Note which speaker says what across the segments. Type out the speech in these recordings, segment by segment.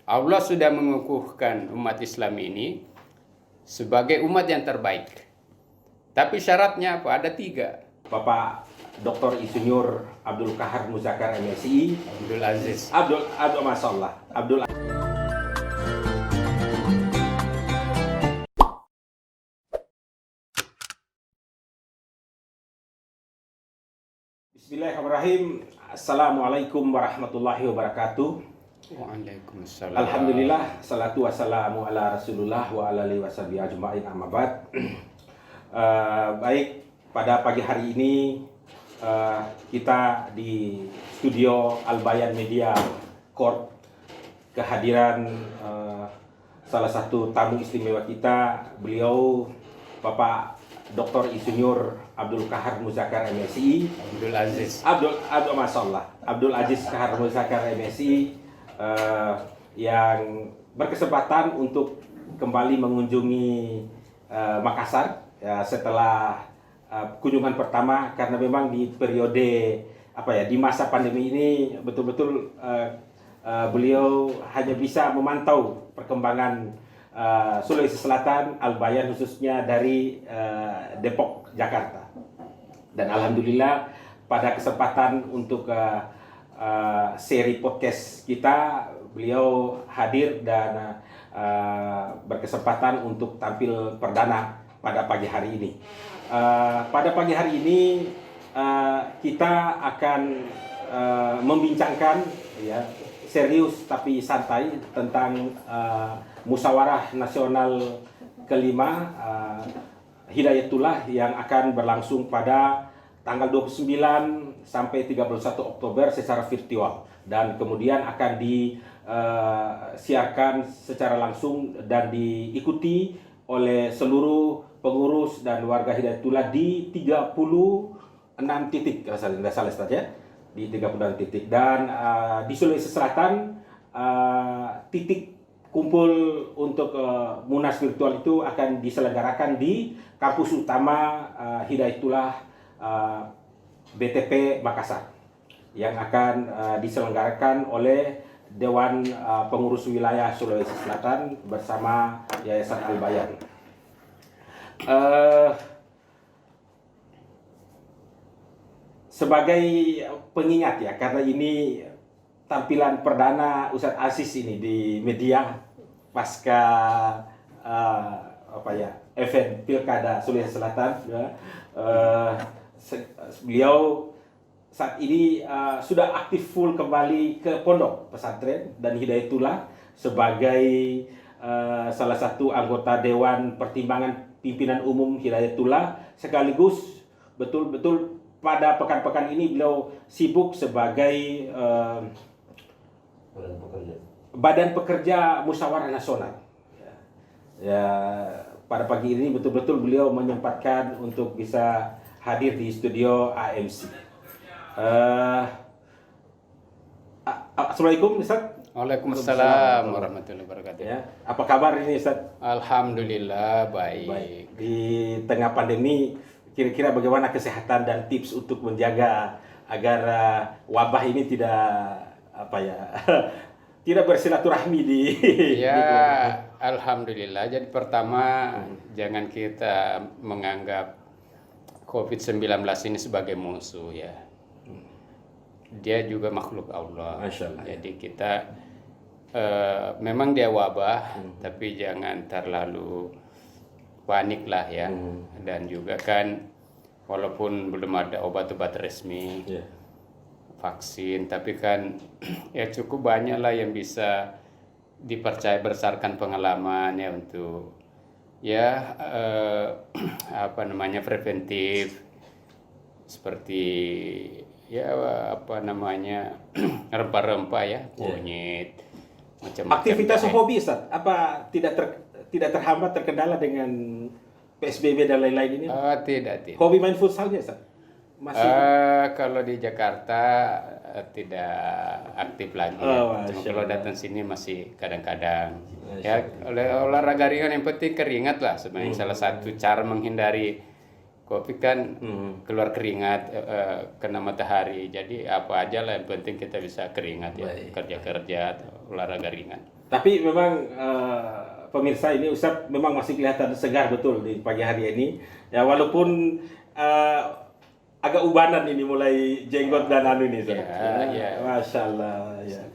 Speaker 1: Allah sudah mengukuhkan umat Islam ini sebagai umat yang terbaik. Tapi syaratnya apa? Ada 3.
Speaker 2: Bapak Dr. Insinyur Abdul Kahar Muzakkar MSI.
Speaker 1: Abdul Aziz.
Speaker 2: Masyaallah. Abdul Bismillahirrahmanirrahim. Assalamualaikum warahmatullahi wabarakatuh.
Speaker 1: Waalaikumsalam.
Speaker 2: Alhamdulillah, salatu wassalamu ala Rasulullah wa ala alihi washabihi ajma'in, amma ba'd. Baik, pada pagi hari ini kita di studio Al Bayan Media Corp kehadiran salah satu tamu istimewa kita, beliau Bapak Dr. Insinyur Abdul Kahar Muzakkar MSI.
Speaker 1: Abdul Aziz.
Speaker 2: Masyaallah. Abdul Aziz Kahar Muzakkar MSI yang berkesempatan untuk kembali mengunjungi Makassar setelah kunjungan pertama, karena memang di periode di masa pandemi ini betul-betul beliau hanya bisa memantau perkembangan Sulawesi Selatan, Al Bayan khususnya dari Depok, Jakarta. Dan alhamdulillah pada kesempatan untuk seri podcast kita, beliau hadir dan berkesempatan untuk tampil perdana pada pagi hari ini. Pada pagi hari ini kita akan membincangkan serius tapi santai tentang Musyawarah Nasional kelima Hidayatullah yang akan berlangsung pada tanggal 29 sampai 31 Oktober secara virtual, dan kemudian akan disiarkan secara langsung dan diikuti oleh seluruh pengurus dan warga Hidayatullah di 36 titik, kalau tidak salah Ustaz ya, di 36 titik. Dan di Sulawesi Selatan titik kumpul untuk Munas virtual itu akan diselenggarakan di kampus utama Hidayatullah BTP Makassar, yang akan diselenggarakan oleh Dewan Pengurus Wilayah Sulawesi Selatan bersama Yayasan Al Bayan. Sebagai pengingat ya, karena ini tampilan perdana Ustadz Aziz ini di media pasca event Pilkada Sulawesi Selatan ya. Beliau saat ini sudah aktif full kembali ke pondok pesantren dan Hidayatullah sebagai salah satu anggota Dewan Pertimbangan Pimpinan Umum Hidayatullah, sekaligus betul-betul pada pekan-pekan ini beliau sibuk sebagai Badan Pekerja Musyawarah Nasional. Ya, pada pagi ini betul-betul beliau menyempatkan untuk bisa hadir di studio AMC. Assalamualaikum Ustaz.
Speaker 1: Waalaikumsalam warahmatullahi wabarakatuh.
Speaker 2: Ya, apa kabar ini Ustaz?
Speaker 1: Alhamdulillah baik.
Speaker 2: Di tengah pandemi, kira-kira bagaimana kesehatan dan tips untuk menjaga agar wabah ini tidak tidak bersilaturahmi di
Speaker 1: Alhamdulillah. Jadi pertama, jangan kita menganggap COVID-19 ini sebagai musuh ya. Dia juga makhluk Allah.
Speaker 2: Masya Allah.
Speaker 1: Jadi kita memang dia wabah, tapi jangan terlalu panik lah ya. Dan juga kan walaupun belum ada obat-obat resmi, vaksin, tapi kan ya cukup banyak lah yang bisa dipercaya berdasarkan pengalaman ya untuk preventif, seperti rempah-rempah ya, kunyit, macam-macam.
Speaker 2: Aktivitas hobi Ustaz, apa tidak terhambat, terkendala dengan PSBB dan lain-lain ini?
Speaker 1: Tidak.
Speaker 2: Hobi main futsalnya Ustaz? Masih?
Speaker 1: Kalau di Jakarta tidak aktif lagi. Cuma kalau datang sini masih kadang-kadang. Ya, olahraga ringan, yang penting keringat lah sebenarnya. Salah satu cara menghindari COVID kan keluar keringat, kena matahari. Jadi apa aja lah yang penting kita bisa keringat ya, kerja-kerja atau olahraga ringan.
Speaker 2: Tapi memang pemirsa ini Ustadz memang masih kelihatan segar betul di pagi hari ini. Ya walaupun agak ubanan ini mulai jenggot dan anu ini Ustadz.
Speaker 1: Ya.
Speaker 2: Masya Allah. Ya.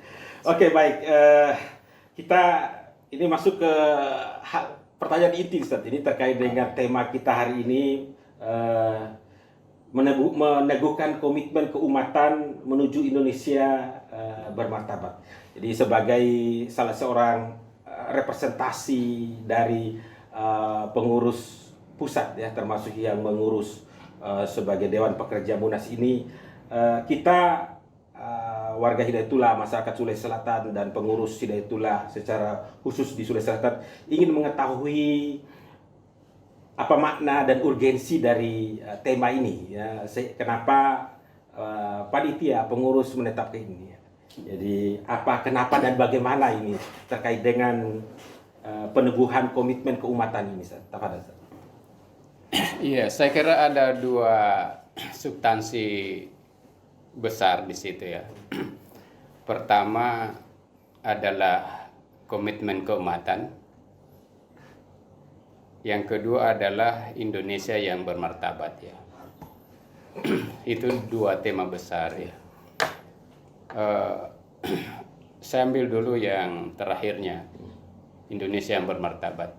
Speaker 2: Oke baik. Kita ini masuk ke pertanyaan inti Ustadz. Ini terkait dengan tema kita hari ini. Meneguhkan komitmen keumatan menuju Indonesia bermartabat. Jadi sebagai salah seorang representasi dari pengurus pusat ya, termasuk yang mengurus sebagai Dewan Pekerja Munas ini, kita warga Hidayatullah, masyarakat Sulawesi Selatan dan pengurus Hidayatullah secara khusus di Sulawesi Selatan ingin mengetahui apa makna dan urgensi dari tema ini ya, kenapa panitia pengurus menetapkan ini ya. Jadi kenapa dan bagaimana ini terkait dengan peneguhan komitmen keumatan ini Tafadhal.
Speaker 1: Iya, saya kira ada dua substansi besar di situ ya. Pertama adalah komitmen keumatan. Yang kedua adalah Indonesia yang bermartabat ya. Itu dua tema besar ya. Saya ambil dulu yang terakhirnya, Indonesia yang bermartabat.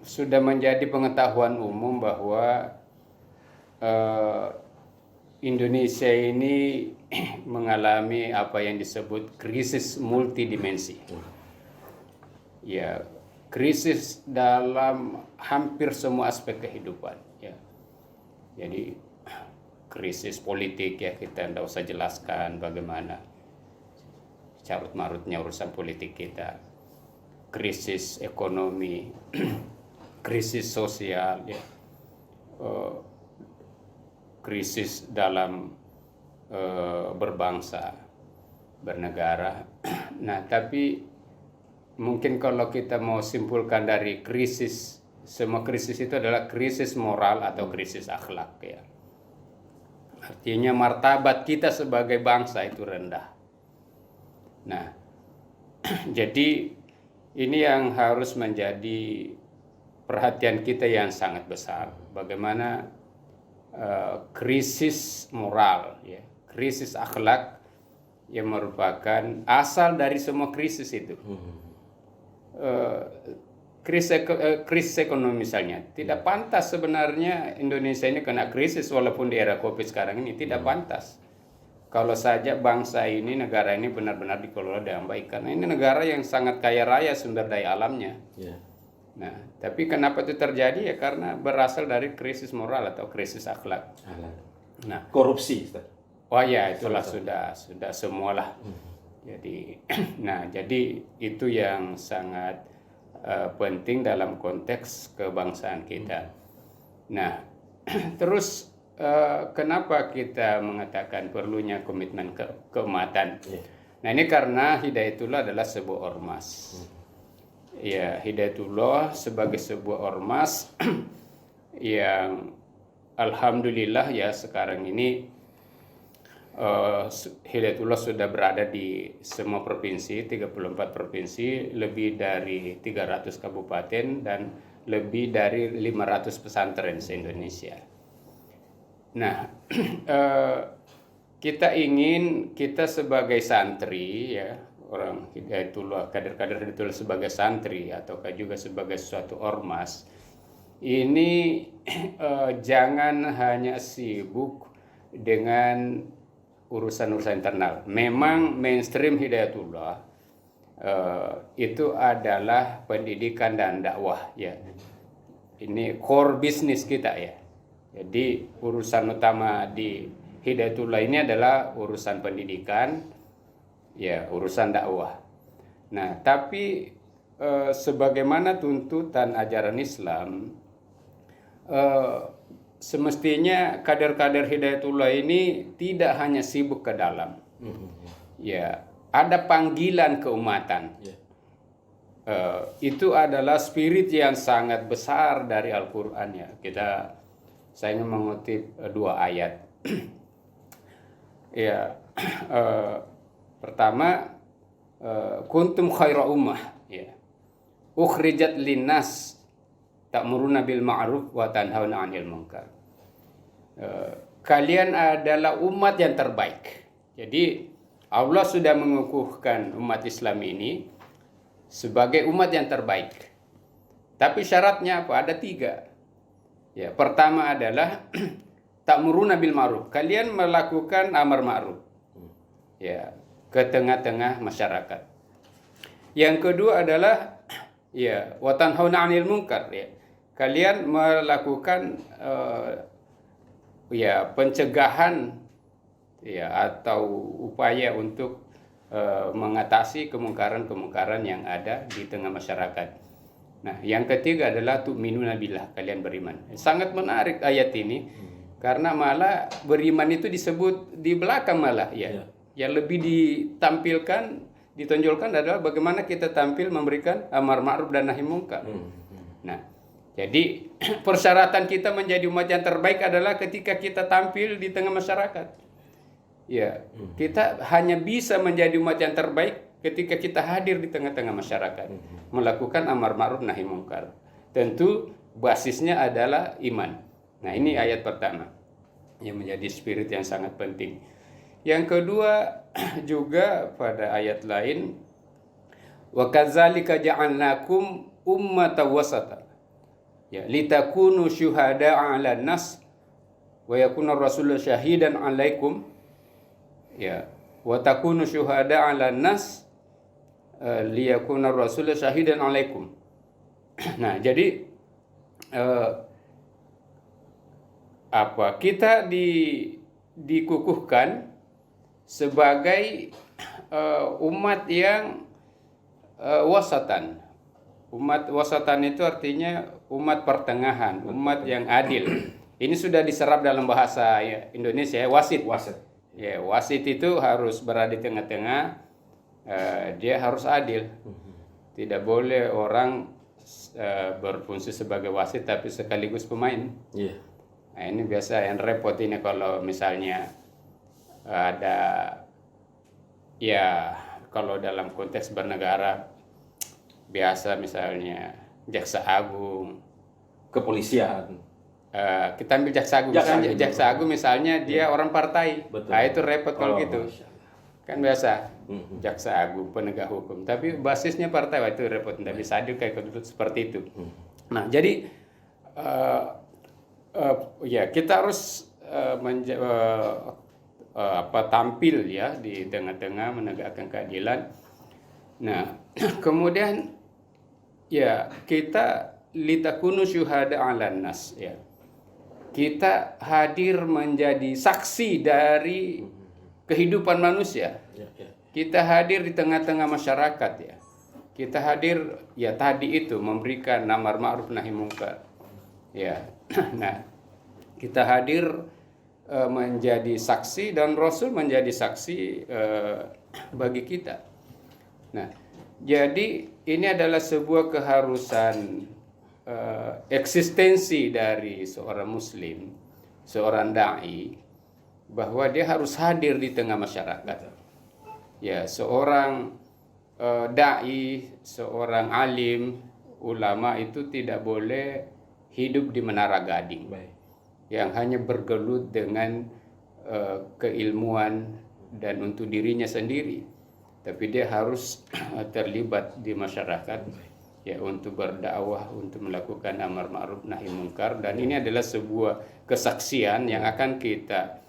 Speaker 1: Sudah menjadi pengetahuan umum bahwa Indonesia ini mengalami apa yang disebut krisis multidimensi. Ya, krisis dalam hampir semua aspek kehidupan ya. Jadi krisis politik ya, kita tidak usah jelaskan bagaimana carut marutnya urusan politik kita. Krisis ekonomi, krisis sosial ya, krisis dalam berbangsa, bernegara. Nah, tapi mungkin kalau kita mau simpulkan dari krisis, semua krisis itu adalah krisis moral atau krisis akhlak ya. Artinya martabat kita sebagai bangsa itu rendah. Nah, jadi ini yang harus menjadi perhatian kita yang sangat besar. Bagaimana krisis moral ya, krisis akhlak yang merupakan asal dari semua krisis itu. Krisis ekonomi misalnya, tidak pantas sebenarnya Indonesia ini kena krisis walaupun di era Covid sekarang ini, tidak pantas. Kalau saja bangsa ini, negara ini benar-benar dikelola dengan baik, karena ini negara yang sangat kaya raya sumber daya alamnya. Nah, tapi kenapa itu terjadi ya karena berasal dari krisis moral atau krisis akhlak. Nah,
Speaker 2: korupsi Ustaz.
Speaker 1: Oh ya, itulah sudah semualah. Jadi, jadi itu yang sangat penting dalam konteks kebangsaan kita. Nah, terus kenapa kita mengatakan perlunya komitmen keumatan? Nah, ini karena Hidayatullah adalah sebuah ormas. Ya, Hidayatullah sebagai sebuah ormas yang alhamdulillah ya sekarang ini Hidayatullah sudah berada di semua provinsi, 34 provinsi, lebih dari 300 kabupaten dan lebih dari 500 pesantren se-Indonesia. Nah, kita sebagai santri ya, orang Hidayatullah, kader-kader Hidayatullah sebagai santri ataukah juga sebagai suatu ormas, ini jangan hanya sibuk dengan urusan-urusan internal. Memang mainstream Hidayatullah itu adalah pendidikan dan dakwah ya. Ini core bisnis kita ya. Jadi urusan utama di Hidayatullah ini adalah urusan pendidikan ya, urusan dakwah. Nah, tapi sebagaimana tuntutan ajaran Islam, semestinya kader-kader Hidayatullah ini tidak hanya sibuk ke dalam. Ya, ada panggilan keumatan. Itu adalah spirit yang sangat besar dari Al-Quran ya. Saya ingin mengutip dua ayat. Ya, pertama kuntum khaira ummah, ya. Ukhrijat linnas ta'muruna bil ma'ruf wa tanhauna 'anil munkar. Kalian adalah umat yang terbaik. Jadi Allah sudah mengukuhkan umat Islam ini sebagai umat yang terbaik. Tapi syaratnya apa? Ada 3. Ya, pertama adalah ta'muruna bil ma'ruf. Kalian melakukan amar ma'ruf. Ya, ke tengah-tengah masyarakat. Yang kedua adalah ya, wa tanhauna 'anil munkar, ya. Kalian melakukan ya, pencegahan, ya, atau upaya untuk mengatasi kemungkaran-kemungkaran yang ada di tengah masyarakat. Nah, yang ketiga adalah tu'minuna billah, kalian beriman. Sangat menarik ayat ini karena malah beriman itu disebut di belakang malah, ya. Yang lebih ditonjolkan adalah bagaimana kita tampil memberikan amar ma'ruf dan nahi munkar. Nah, jadi persyaratan kita menjadi umat yang terbaik adalah ketika kita tampil di tengah masyarakat. Ya, kita hanya bisa menjadi umat yang terbaik ketika kita hadir di tengah-tengah masyarakat, melakukan amar ma'ruf nahi munkar. Tentu basisnya adalah iman. Nah, ini ayat pertama yang menjadi spirit yang sangat penting. Yang kedua juga pada ayat lain, wa kadzalika ja'alnakum ummatan wasata, ya, litakunu syuhada'a 'alan nas wa yakuna rasulun syahidan 'alaikum, ya, wa takunu syuhada'a 'alan nas liyakuna rasulun syahidan 'alaikum. Nah, jadi kita dikukuhkan sebagai umat yang wasatan. Umat wasatan itu artinya umat pertengahan, umat yang adil. Ini sudah diserap dalam bahasa Indonesia, ya, wasit. Ya, wasit itu harus berada di tengah-tengah. Dia harus adil. Tidak boleh orang berfungsi sebagai wasit tapi sekaligus pemain. Nah, ini biasa yang repot ini kalau misalnya ada, ya, kalau dalam konteks bernegara biasa misalnya jaksa agung,
Speaker 2: kepolisian.
Speaker 1: Kita ambil jaksa agung misalnya dia orang partai. Nah, itu repot kalau gitu. Kan biasa jaksa agung penegak hukum tapi basisnya partai, itu repot, tidak bisa adil kayak seperti itu. Nah, jadi ya, kita harus tampil, ya, di tengah-tengah menegakkan keadilan. Nah, kemudian, ya, kita litakunu syuhada 'alan nas, ya. Kita hadir menjadi saksi dari kehidupan manusia. Kita hadir di tengah-tengah masyarakat, ya. Kita hadir, ya, tadi itu memberikan amar ma'ruf nahi munkar. Ya. Nah, kita hadir menjadi saksi dan Rasul menjadi saksi bagi kita. Nah, jadi ini adalah sebuah keharusan eksistensi dari seorang muslim, seorang dai, bahwa dia harus hadir di tengah masyarakat. Ya, seorang dai, seorang alim, ulama itu tidak boleh hidup di menara gading. Yang hanya bergelut dengan keilmuan dan untuk dirinya sendiri, tapi dia harus terlibat di masyarakat, ya, untuk berdakwah, untuk melakukan amar ma'ruf nahi munkar. Dan ini adalah sebuah kesaksian yang akan kita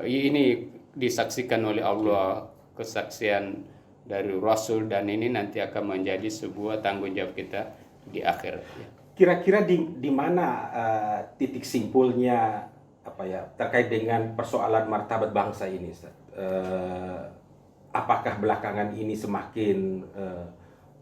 Speaker 1: ini disaksikan oleh Allah, kesaksian dari Rasul, dan ini nanti akan menjadi sebuah tanggung jawab kita di akhir, ya.
Speaker 2: Kira-kira di mana titik simpulnya terkait dengan persoalan martabat bangsa ini, Ustaz? Apakah belakangan ini semakin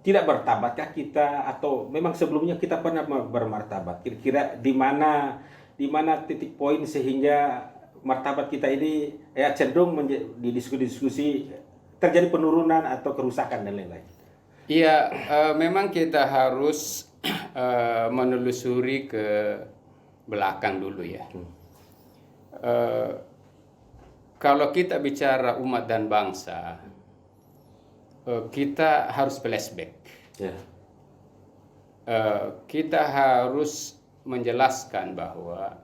Speaker 2: tidak bermartabatkah kita, atau memang sebelumnya kita pernah bermartabat? Kira-kira di mana titik poin sehingga martabat kita ini cenderung di diskusi terjadi penurunan atau kerusakan dan lain-lain?
Speaker 1: Iya, memang kita harus menelusuri ke belakang dulu, ya. Kalau kita bicara umat dan bangsa, kita harus flashback.
Speaker 2: Ya.
Speaker 1: Kita harus menjelaskan bahwa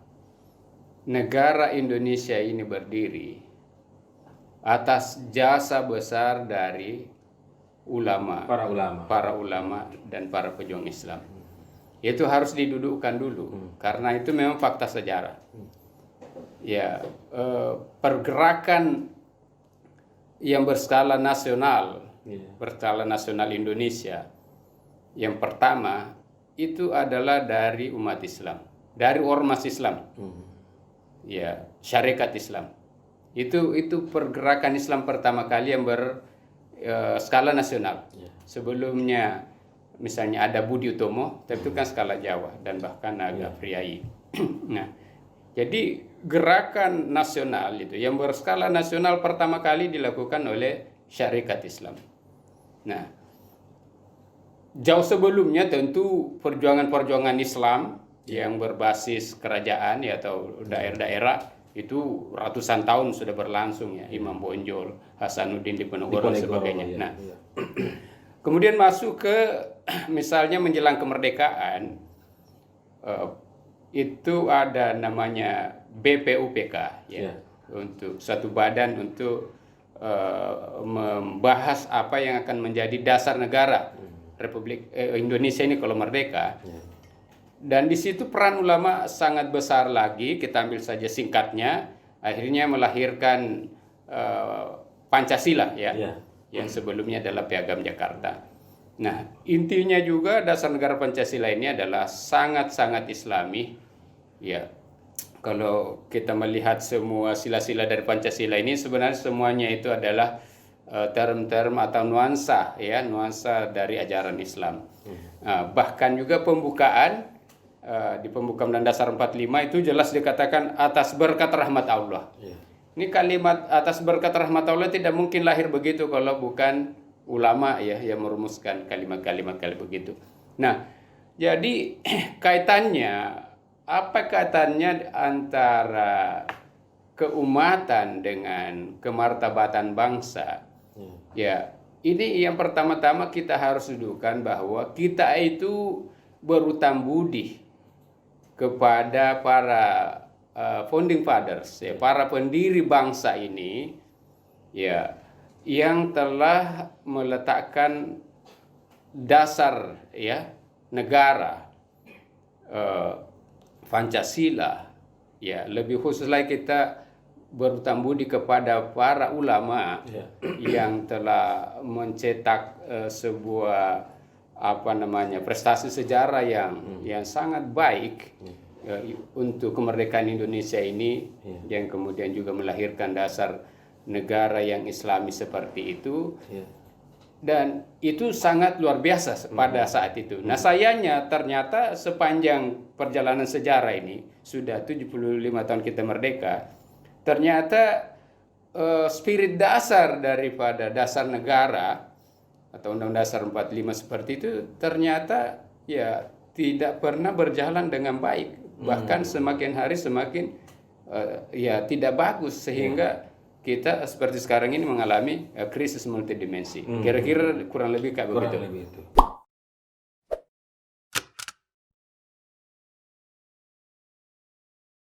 Speaker 1: negara Indonesia ini berdiri atas jasa besar dari para ulama dan para pejuang Islam. Itu harus didudukkan dulu, karena itu memang fakta sejarah. Ya, pergerakan yang berskala nasional, berskala nasional Indonesia, yang pertama itu adalah dari umat Islam, dari ormas Islam, ya, syarikat Islam. Itu pergerakan Islam pertama kali yang berskala nasional. Sebelumnya misalnya ada Budi Utomo, tapi itu kan skala Jawa dan bahkan agak Priai. Nah, jadi gerakan nasional itu yang berskala nasional pertama kali dilakukan oleh syarikat Islam. Nah, jauh sebelumnya tentu perjuangan-perjuangan Islam yang berbasis kerajaan ya atau daerah-daerah itu ratusan tahun sudah berlangsung ya, Imam Bonjol, Hasanuddin Diponegoro dan sebagainya. Nah, kemudian masuk ke misalnya menjelang kemerdekaan, itu ada namanya BPUPK ya, untuk suatu badan untuk membahas apa yang akan menjadi dasar negara Republik Indonesia ini kalau merdeka. Dan di situ peran ulama sangat besar lagi. Kita ambil saja singkatnya, akhirnya melahirkan Pancasila ya, yang sebelumnya adalah Piagam Jakarta. Nah, intinya juga dasar negara Pancasila ini adalah sangat-sangat Islami. Ya, kalau kita melihat semua sila-sila dari Pancasila ini sebenarnya semuanya itu adalah term-term atau nuansa ya, nuansa dari ajaran Islam. Bahkan juga pembukaan di pembukaan Undang Dasar 45 itu jelas dikatakan atas berkat rahmat Allah. Ini kalimat atas berkat rahmat Allah tidak mungkin lahir begitu kalau bukan ulama ya yang merumuskan kalimat-kalimat begitu. Nah, jadi apa kaitannya antara keumatan dengan kemartabatan bangsa? Ya, ini yang pertama-tama kita harus dudukkan bahwa kita itu berutang budi kepada para founding fathers, ya, para pendiri bangsa ini, ya, yang telah meletakkan dasar ya negara Pancasila. Ya, lebih khusus lagi kita berutang budi kepada para ulama yang telah mencetak sebuah prestasi sejarah yang sangat baik untuk kemerdekaan Indonesia ini, yang kemudian juga melahirkan dasar negara yang Islami seperti itu. Dan itu sangat luar biasa pada saat itu. Nah, sayangnya ternyata sepanjang perjalanan sejarah ini, sudah 75 tahun kita merdeka, ternyata spirit dasar daripada dasar negara atau Undang Dasar 45 seperti itu ternyata ya tidak pernah berjalan dengan baik. Bahkan semakin hari semakin ya tidak bagus, sehingga kita seperti sekarang ini mengalami krisis multidimensi. Kira-kira kurang lebih kayak begitu.